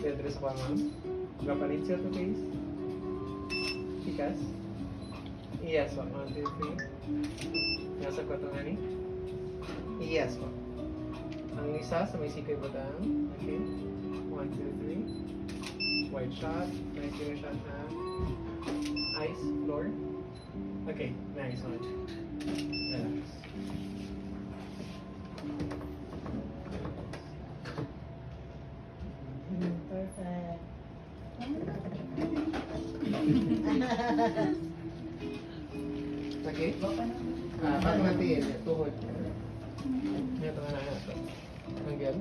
address ko ma'am. Kapalit siya to face. Pikas. Yes po. 1, 2, 3. Nasa ko ito nga ni. Yes po. Ang isa sa may sikoy butang. Okay. 1, 2, 3. White shot. Nice yung shot na. Ice. Floor. Okay. Nice one. Relax. Perfect. Okay. Bago natin tuhod. Ito nga na ito. Hanggang.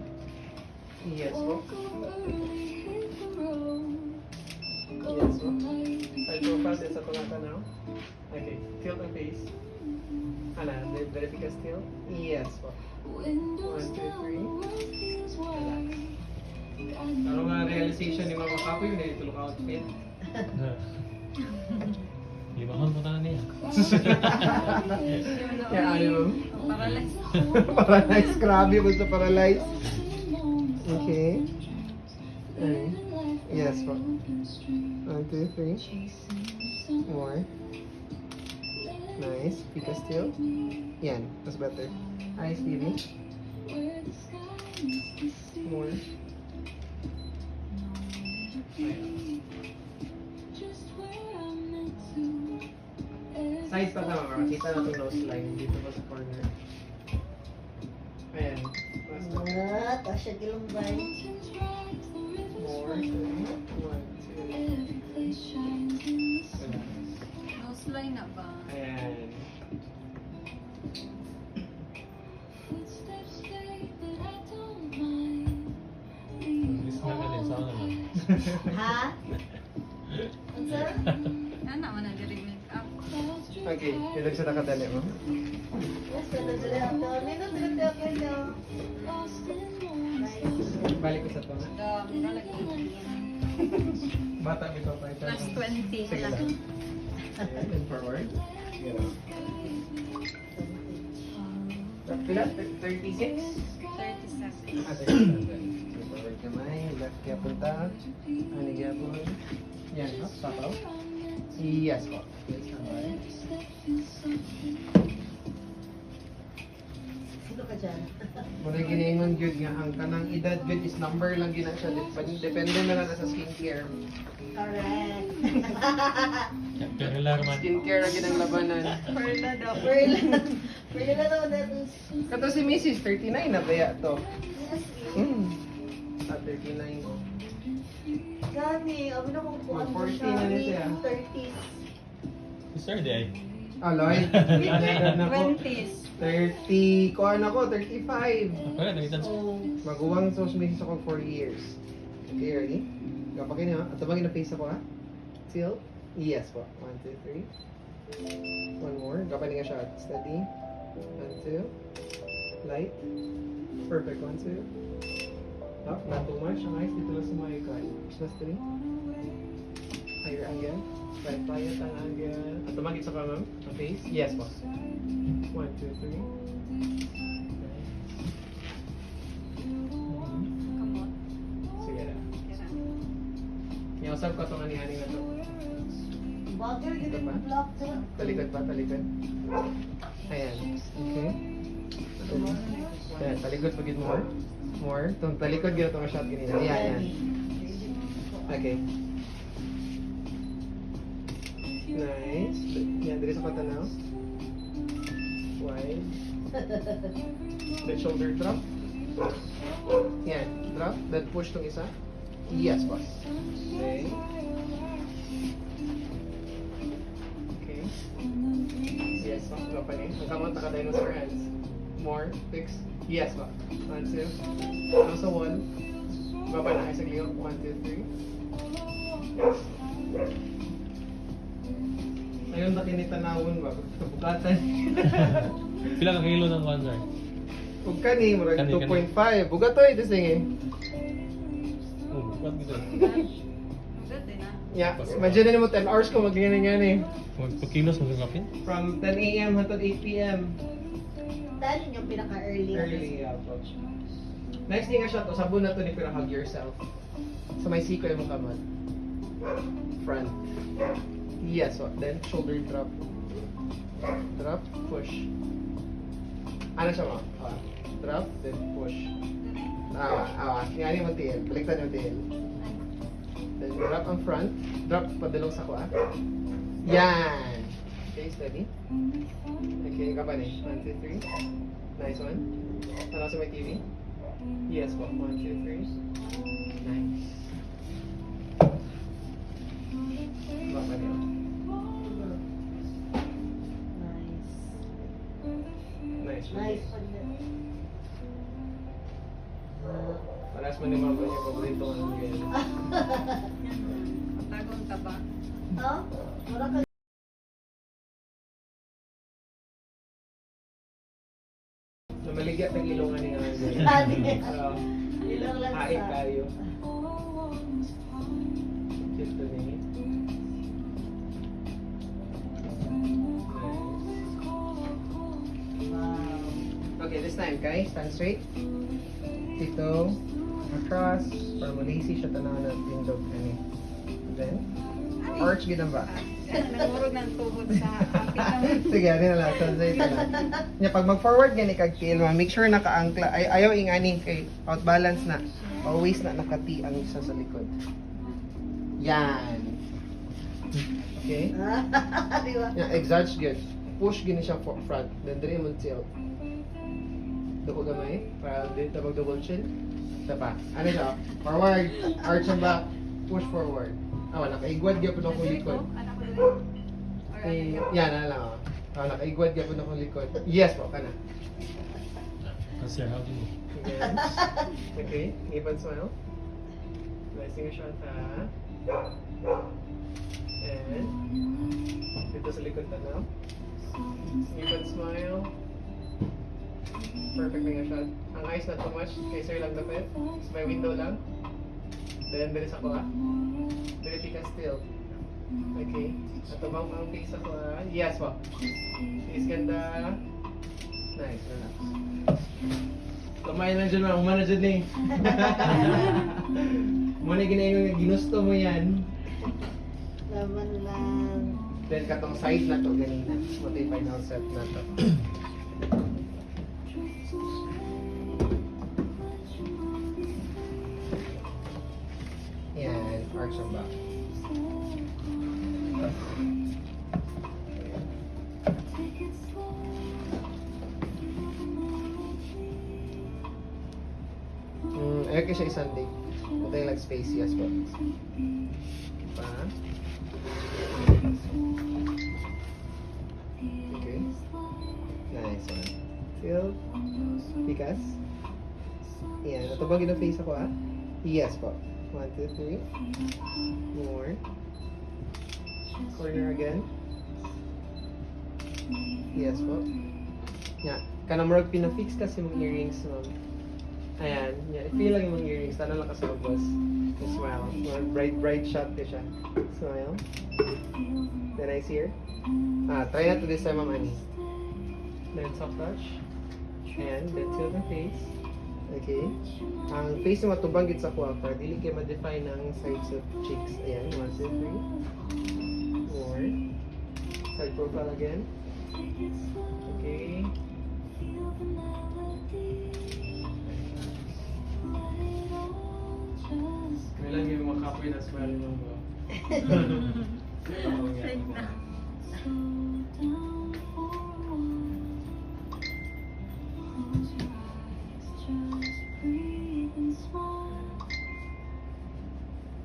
Yes po. Yes po. Side profile din sa tungata now. Okay. Tilt ang face. Ana, verificas tilt. Yes po. 1, 2, 3. Relax. Ano nga realization ni Mama Kapoy yun eh, tulong outfit. Limahan mo na niya. Kaya ayaw. Paralyzed. Paralyzed, grabe mo sa paralyzed. Okay. Ay. Yes po. 1, 2, 3. More. Nice. Pika still. Yan. Mas better. Eyes, baby. More. Size pa tama, makakita na itong nose line dito pa sa corner. Ayan. Mas Ah, kasya gilumbay. more. 1, 2. Nose line na ba? Ayan. English na ka din. Saan naman? Ha? Ano sir? Yan naman ang direct make-up. Okay, ilag sa nakadali mo. Yes, kada dali ako. Nino dili ako ito. Balik ko sa to. Mura lagi. Bata ito pa ito. Plus 20 Sige lang. lang. Ayan, and forward. Yan. Pila? 36? 37. Ah, 37. Forward kamay. Left kaya punta. Ano gapon? Yan, no? Sapaw. Yes po. Yes, kamay. Sino ka dyan? Muna ginaingon good nga ang kanang edad good is number lang gina siya. Depende na lang sa skincare. Correct. Pero larman. Skincare ang ginang labanan. Perla daw. Perla. Perla daw natin. Kato si Mrs. 39 na baya to. Yes. Ah, 39 mo. Gani, abi na kung kuan mo 40 siya. na rin siya. 30s. Sir, di ay. Ah, Lloyd. Edad na ko. 20s. 30. Kuhan ako, 35. Ako na, nakita siya. Oh. Maguwang sa Mrs. ako 4 years. Okay, ready? Kapakin niyo ha. At tabangin na face ako ha. Tilt. Yes po. 1, 2, 3. One more. Kapanin nga siya. Steady. 1, 2. Light. Perfect. 1, 2. Up. Not too much. Ang eyes dito lang sa mga ikaw. Plus 3. Higher angle. Right. Quiet ang angle. At tabangin sa pa ma'am. Ang face. Yes po. 1, 2, 3. Kamot. Sige na. Kira. Yausap ko itong ani-ani na to. Bagay, gini mo block siya. Talikod pa, talikod. Ayan. Okay. Ayan, talikod pagid more. More. Itong talikod gina itong shot ganina. Ayan, ayan. Okay. Nice. Yan, dito sa patanaw. Wide. Then shoulder drop. Yan, drop. Then push tong isa. Yes, boss. Okay. Okay. Yes, boss. Drop pa rin. Ang kamot naka-dinosaur hands. More. Fix. Yes, boss. 1, 2. Also 1. Baba na kayo sa liyo. 1, 2, 3. Yes. Ngayon na kinitanawon ba? Bukatan. Pila ka kilo ng kwan, sir? Huwag ka ni, murag Kani, 2.5. Buga to eh, ito sige. Oh, what gito? Good din ah. Yeah, imagine na mo 10 hours ko mag-ganyan eh. Magpakilos mo kapin? From 10 a.m. hanggang 8 p.m. Dahil yung pinaka-early. Early, po. Next thing nga siya to, sabon na to ni pero hug yourself. Sa may siko yung kamot. Front. Yes, so, then shoulder drop. Drop, push. Ano siya mo? Drop, then push. Yan yung tail. Baliktad yung tail. Then drop ang front. Drop padulong sa kuha. Yan! Okay, steady. Okay, kapan eh. 1, 2, 3. Nice one. Ano sa may TV? Yes po. 1, 2, 3. Nice. Baka niyo. Nice. Nice. Nice one din. Paras mo ni mama niya paborito ko ng ganyan. Matagong taba. Oh? Wala ka. Namaligya ng ilongan ni nga. Lagi. Ilong lang Hain sa... kayo. Cute to me. Wow. Okay, this time, guys. Stand straight. Tito. Across. Para malisi siya tanaw na tindog. Then, arch ginang ba? Nagmurog ng tuhod sa akin naman. Sige, ano na lang. Stand straight na lang. Nya, pag mag-forward gani kag tail, make sure naka-angkla. Ayaw ingani kay out-balance na. Always na nakati ang isa sa likod. Yan. Okay? Di ba? Yeah, exarch good. Push gini siya front. Then dire mo tilt. Duko gamay para dito mag double chin. Isa pa. Ano siya? Forward. Arch ang back. Push forward. Nakaigwad gyapon akong likod. Anak ko dito. Or Eh, yan na lang. Nakaigwad gyapon akong likod. Yes po, kana. Kasi how do you? Again. Okay, even smile. Nice yung shot ha. And dito sa likod tanaw. Even smile. Perfect na yung shot. Ang eyes not too much. Kay sir lang dapat. May window lang. Then dali sa ko ha. Dali tika still. Okay. At tumang ang face ako ha. Yes po. Face ganda. Nice. Relax. Kumain lang dyan, umana dyan eh. Muna ginayon nga ginusto mo yan. Laman lang. Then katong side na to ganina. Ito yung final set na to. Yan, arch ang back. Ayaw ko siya i-sunday. Ito yung like space, yes po. Pa. Okay. Nice one. Feel. Pikas. Yan. Natubag yung face ako ah. Yes po. 1, 2, 3. More. Corner again. Yes po. Yeah. Kanang murag pinafix kasi mong earrings ma'am. Ayan. Yeah. Feel lang yung mga earrings. Tana lang kasi boss. Smile. More bright shot ka siya. Smile. Then eyes here. Try na to this time, Ma'am Annie. Then soft touch. And then tilt the face. Okay. Ang face mo matubang gid sa kuha para dili kay ma-define ang sides of cheeks. Ayan. 1, 2, 3. More. Side profile again. Okay. May lang yung mga kapoy na smile mo ba? Safe na.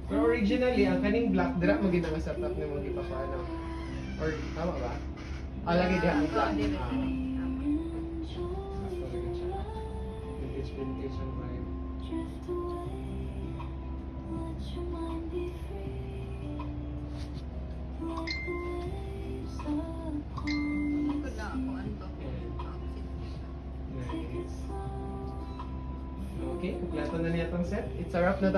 Pero originally, ang kaning black, dira mo ginang setup ni mo gipapaano. Or tama ba? Lagi dira ang black. Oo, dili. Ah. Tama. Vintage ang vibe. Good na ako. Ano to? Outfit. Nice. Okay, kumpleto na niya itong set. It's a wrap na tayo.